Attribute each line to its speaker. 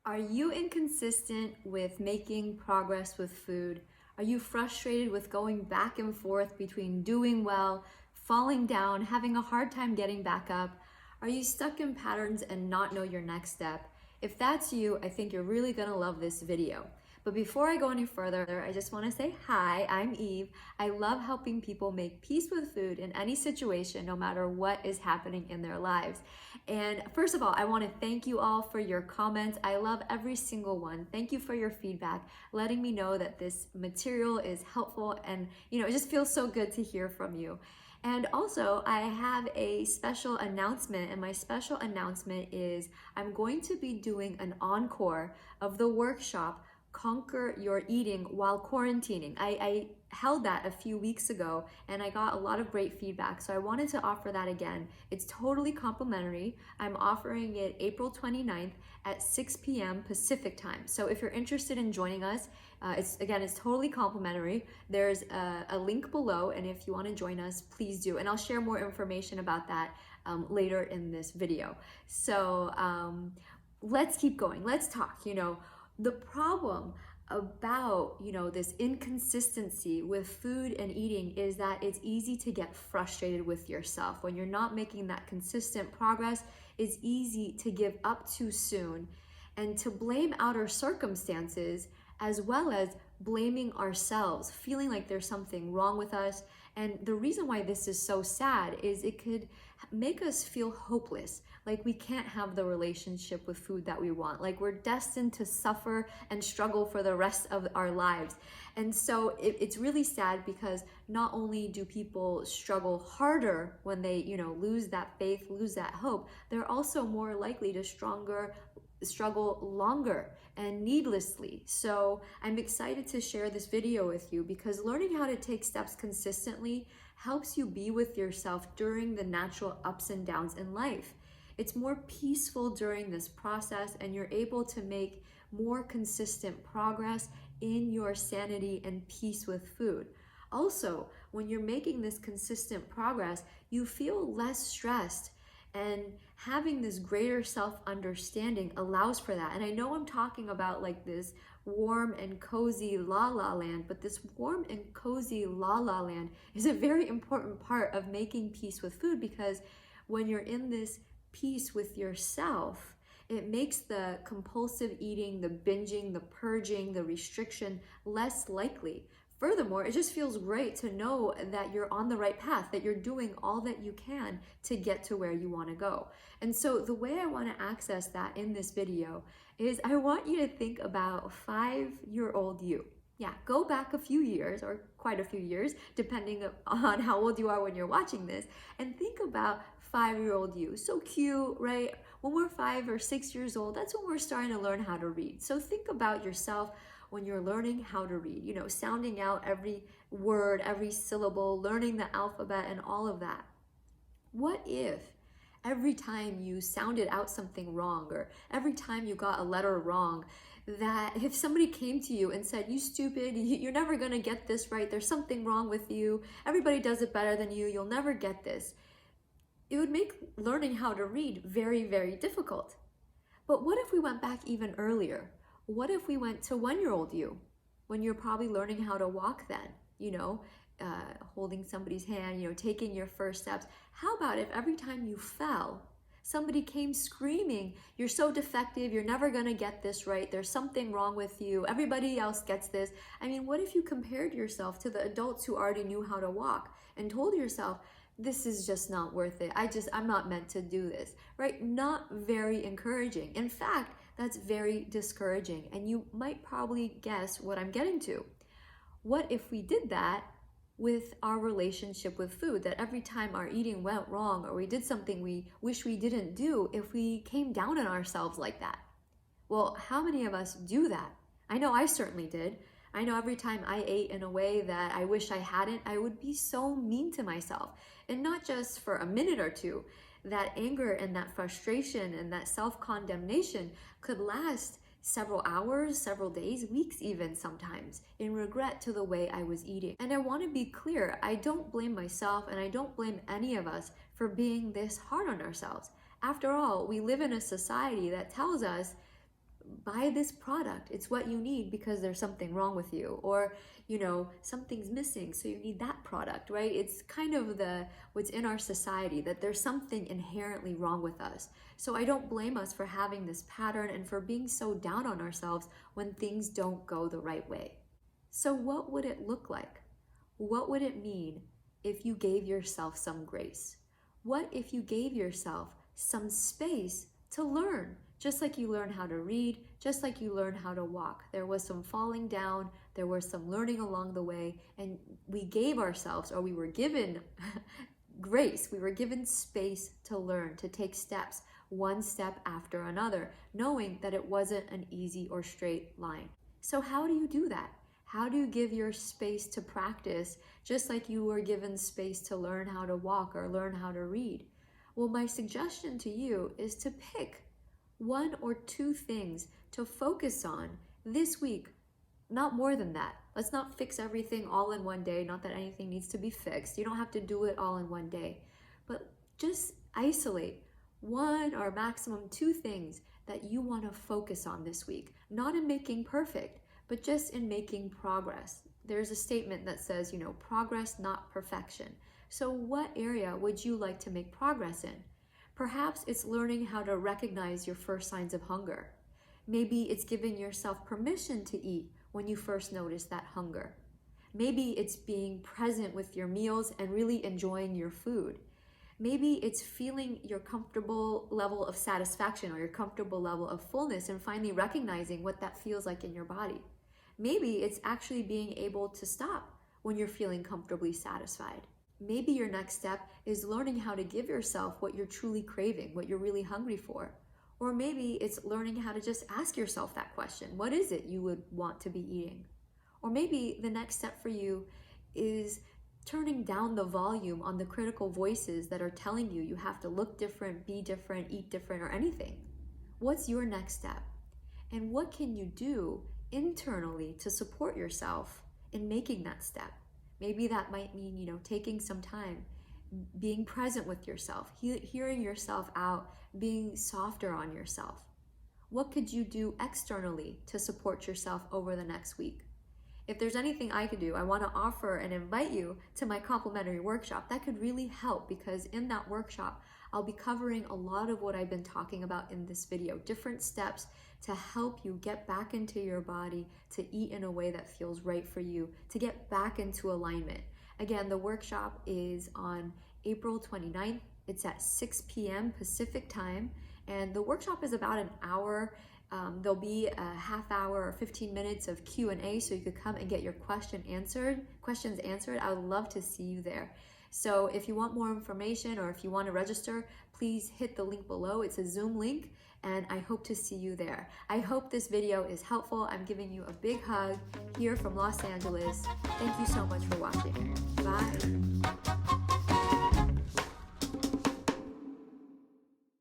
Speaker 1: Are you inconsistent with making progress with food? Are you frustrated with going back and forth between doing well, falling down, having a hard time getting back up? Are you stuck in patterns and not know your next step? If that's you, I think you're really gonna love this video. But before I go any further, I just wanna say hi, I'm Eve. I love helping people make peace with food in any situation, no matter what is happening in their lives. And first of all, I wanna thank you all for your comments. I love every single one. Thank you for your feedback, letting me know that this material is helpful, and it just feels so good to hear from you. And also, I have a special announcement, and my special announcement is I'm going to be doing an encore of the workshop Conquer Your Eating While Quarantining. I held that a few weeks ago and I got a lot of great feedback, so I wanted to offer that again. It's totally complimentary. I'm offering it April 29th at 6 p.m. Pacific time. So if you're interested in joining us, it's totally complimentary. There's a link below, and if you want to join us, please do. And I'll share more information about that later in this video. So let's keep going. Let's talk. The problem about this inconsistency with food and eating is that it's easy to get frustrated with yourself. When you're not making that consistent progress, it's easy to give up too soon and to blame outer circumstances, as well as blaming ourselves, feeling like there's something wrong with us. And the reason why this is so sad is it could make us feel hopeless, like we can't have the relationship with food that we want, like we're destined to suffer and struggle for the rest of our lives. And so it's really sad, because not only do people struggle harder when they lose that faith, lose that hope, they're also more likely to struggle longer and needlessly. So I'm excited to share this video with you, because learning how to take steps consistently helps you be with yourself during the natural ups and downs in life. It's more peaceful during this process, and you're able to make more consistent progress in your sanity and peace with food. Also, when you're making this consistent progress, you feel less stressed, and having this greater self-understanding allows for that. And I know I'm talking about like this warm and cozy la-la land, but this warm and cozy la-la land is a very important part of making peace with food, because when you're in this peace with yourself, it makes the compulsive eating, the binging, the purging, the restriction less likely. Furthermore, it just feels great to know that you're on the right path, that you're doing all that you can to get to where you want to go. And so the way I want to access that in this video is I want you to think about 5-year-old you. Yeah, go back a few years, or quite a few years, depending on how old you are when you're watching this, and think about 5-year-old you. So cute, right? When we're 5 or 6 years old, that's when we're starting to learn how to read. So think about yourself when you're learning how to read, sounding out every word, every syllable, learning the alphabet and all of that. What if every time you sounded out something wrong, or every time you got a letter wrong, that if somebody came to you and said, "You stupid, you're never gonna get this right, there's something wrong with you, everybody does it better than you, you'll never get this," it would make learning how to read very, very difficult. But what if we went back even earlier? What if we went to 1-year-old you, when you're probably learning how to walk then, holding somebody's hand, taking your first steps? How about if every time you fell, somebody came screaming, "You're so defective, you're never gonna get this right, there's something wrong with you, everybody else gets this"? I mean, what if you compared yourself to the adults who already knew how to walk and told yourself, "This is just not worth it, I'm not meant to do this," right? Not very encouraging. In fact, that's very discouraging, and you might probably guess what I'm getting to. What if we did that with our relationship with food, that every time our eating went wrong, or we did something we wish we didn't do, if we came down on ourselves like that? Well, how many of us do that? I know I certainly did. I know every time I ate in a way that I wish I hadn't, I would be so mean to myself. And not just for a minute or two. That anger and that frustration and that self-condemnation could last several hours, several days, weeks even sometimes, in regret to the way I was eating. And I want to be clear, I don't blame myself, and I don't blame any of us for being this hard on ourselves. After all, we live in a society that tells us buy this product. It's what you need because there's something wrong with you, or something's missing, so you need that product, right? It's kind of what's in our society, that there's something inherently wrong with us. So I don't blame us for having this pattern and for being so down on ourselves when things don't go the right way. So what would it look like? What would it mean if you gave yourself some grace? What if you gave yourself some space to learn? Just like you learn how to read, just like you learn how to walk. There was some falling down, there was some learning along the way, and we gave ourselves, or we were given grace, we were given space to learn, to take steps, one step after another, knowing that it wasn't an easy or straight line. So how do you do that? How do you give your space to practice, just like you were given space to learn how to walk or learn how to read? Well, my suggestion to you is to pick one or two things to focus on this week, not more than that. Let's not fix everything all in one day. Not that anything needs to be fixed. You don't have to do it all in one day, but just isolate one or maximum two things that you want to focus on this week, not in making perfect, but just in making progress. There's a statement that says, progress, not perfection. So what area would you like to make progress in? Perhaps it's learning how to recognize your first signs of hunger. Maybe it's giving yourself permission to eat when you first notice that hunger. Maybe it's being present with your meals and really enjoying your food. Maybe it's feeling your comfortable level of satisfaction or your comfortable level of fullness and finally recognizing what that feels like in your body. Maybe it's actually being able to stop when you're feeling comfortably satisfied. Maybe your next step is learning how to give yourself what you're truly craving, what you're really hungry for. Or maybe it's learning how to just ask yourself that question. What is it you would want to be eating? Or maybe the next step for you is turning down the volume on the critical voices that are telling you have to look different, be different, eat different, or anything. What's your next step? And what can you do internally to support yourself in making that step? Maybe that might mean, taking some time, being present with yourself, hearing yourself out, being softer on yourself. What could you do externally to support yourself over the next week? If there's anything I could do, I want to offer and invite you to my complimentary workshop. That could really help, because in that workshop, I'll be covering a lot of what I've been talking about in this video, different steps to help you get back into your body, to eat in a way that feels right for you, to get back into alignment. Again, the workshop is on April 29th. It's at 6 p.m. Pacific time, and the workshop is about an hour. There'll be a half hour or 15 minutes of Q&A, so you could come and get your questions answered. I would love to see you there. So if you want more information or if you want to register, please hit the link below. It's a Zoom link, and I hope to see you there. I hope this video is helpful. I'm giving you a big hug here from Los Angeles. Thank you so much for watching. Bye.